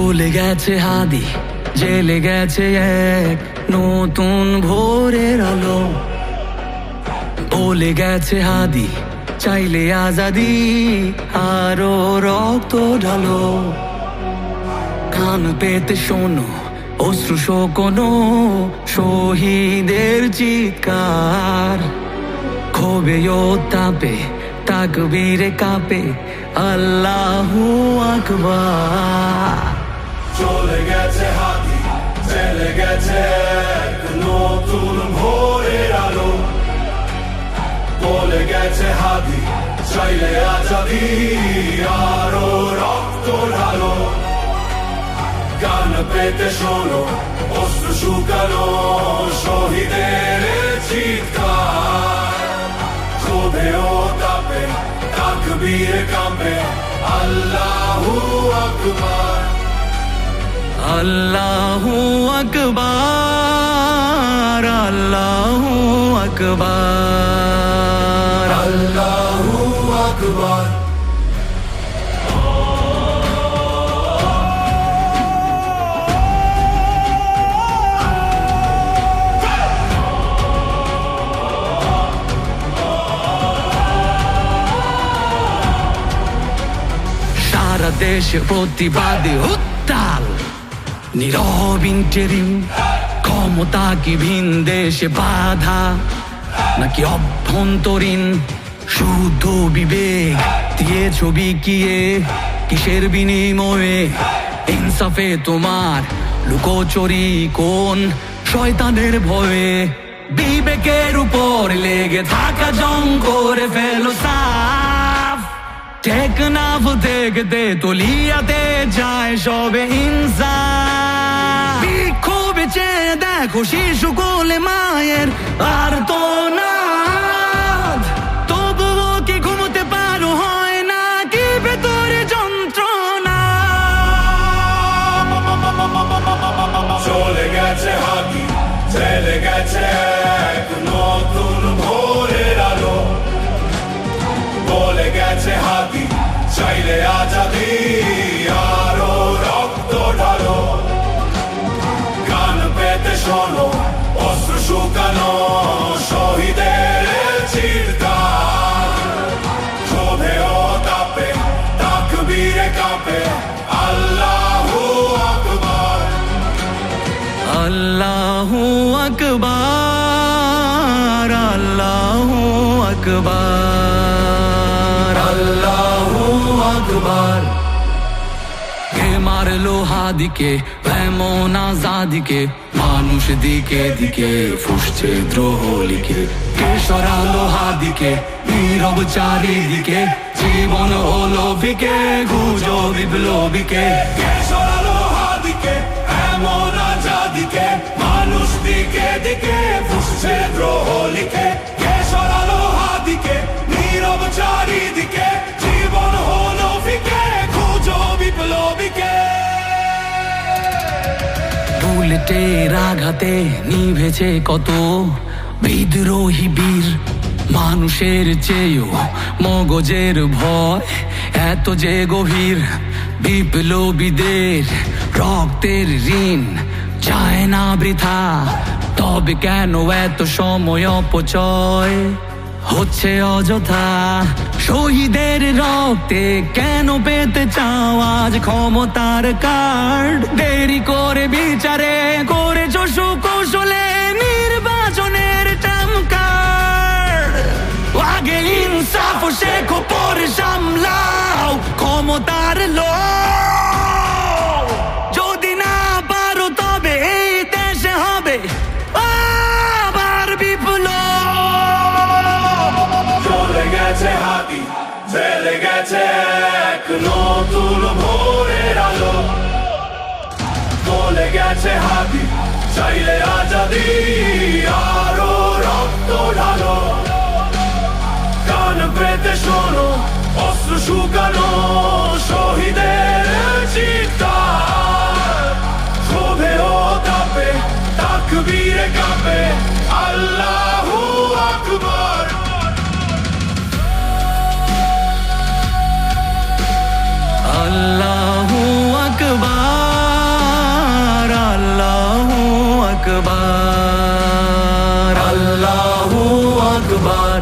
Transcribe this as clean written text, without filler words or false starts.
চলে গেছে হাদি, জেলে গেছে এক নতুন ভোরের আলো। বলে গেছে হাদি, চাইলে আজাদি, আরো রক্ত ঢালো। কান পেতে শোনো অশ্রু শোকনো শহীদের চিৎকার। ক্ষোভে ও তাপে তাকবীরে কাঁপে আল্লাহু আকবার। চলে গেছে হাদি, চলে গেছে এক নতুন ভোরের আলো। বলে গেছে হাদি, চাইলে আজাদি, আরো রক্ত ঢালো। কান পেতে শোনো অশ্রু শুকানো শহীদের চিৎকার। ক্ষোভে ও তাপে তাকবীরে কাঁপে আল্লাহু আকবার। আল্লাহু আকবার, আল্লাহু আকবার, আল্লাহু আকবার। সারা দেশে প্রতিবাদী উত্তাল, নীরব ইন্টেরিম। ক্ষমতা কি ভিন দেশে বাধা নাকি অভ্যন্তরীণ? শুদ্ধ বিবেক দিয়ে ছবি কিয়ে কিসের বিনিময়ে? ইনসাফে তোমার লুকোচুরি কোন শয়তানের ভয়ে? বিবেকের উপর লেগে থাকা জং করে ফেলো সাফ। টেকনাফ দেখতে তলিয়াতে যায় সবে ইনসাফ। বিক্ষোভে চেয়ে দেখো শিশু কোলে মায়ের আর তো না। তবুও কি ঘুমোতে পারো হয় না কি ভেতরে যন্ত্রণা? চলে গেছে হাদি, চলে গেছে এক নতুন ভোরের আলো। বলে গেছে হাদি, চাইলে আজাদি, আরো রক্ত ঢালো। কান পেতে শোনো অশ্রু শুকানো শহীদের চিৎকার। ক্ষোভে ও তাপে তাকবীরে কাঁপে আল্লাহু আকবার। আল্লাহু আকবার, আল্লাহু আকবার, আল্লাহু আকবার। কে মারলো হাদিকে এমন আজাদিকে? মানুষ দিকে দিকে ফুসছে দ্রোহ লিখে। কে সরালো হাদিকে নীরব চারিদিকে? জীবন হলো ফিকে গুজো বিপ্লবীকে। কে সরালো হাদিকে এমন আজাদিকে? মানুষ দিকে দিকে ফুসছে দ্রোহ লিখে। কে সরালো হাদিকে নীরব চারিদিকে? জীবন হলো ফিকে খুঁজো বিপ্লবীকে। বুলেটের আঘাতে নিভেছে কত বিদ্রোহী বীর। মানুষের চেয়েও মগজের ভয় এত যে গভীর। বিপ্লবীদের রক্তের ঋণ চায় না বৃথা, তবে কেন এত সময় অপচয় হচ্ছে অযথা? শহীদের রক্তে কেন পেতে চাও আজ ক্ষমতার কার্ড? দেরি করে বিচারে করেছো সুকৌশলে নির্বাচনের টামকার্ড। আগে ইনসাফ শেখো পরে সামলাও ক্ষমতার লোভ। যদি না পারো তবে এই দেশে হবে আবার বিপ্লব। চলে গেছে হাদি, চলে গেছে এক নতুন ভোরের আলো। বলে গেছে হাদি, চাইলে আজাদি, আরো রক্ত ঢালো। কান পেতে শোনো অশ্রু শুকানো শহীদের চিৎকার। ক্ষোভে ও তাপে তাকবীরে কাঁপে আল্লাহু আকবার। আল্লাহু আকবার। আকবার, আল্লাহু আকবার।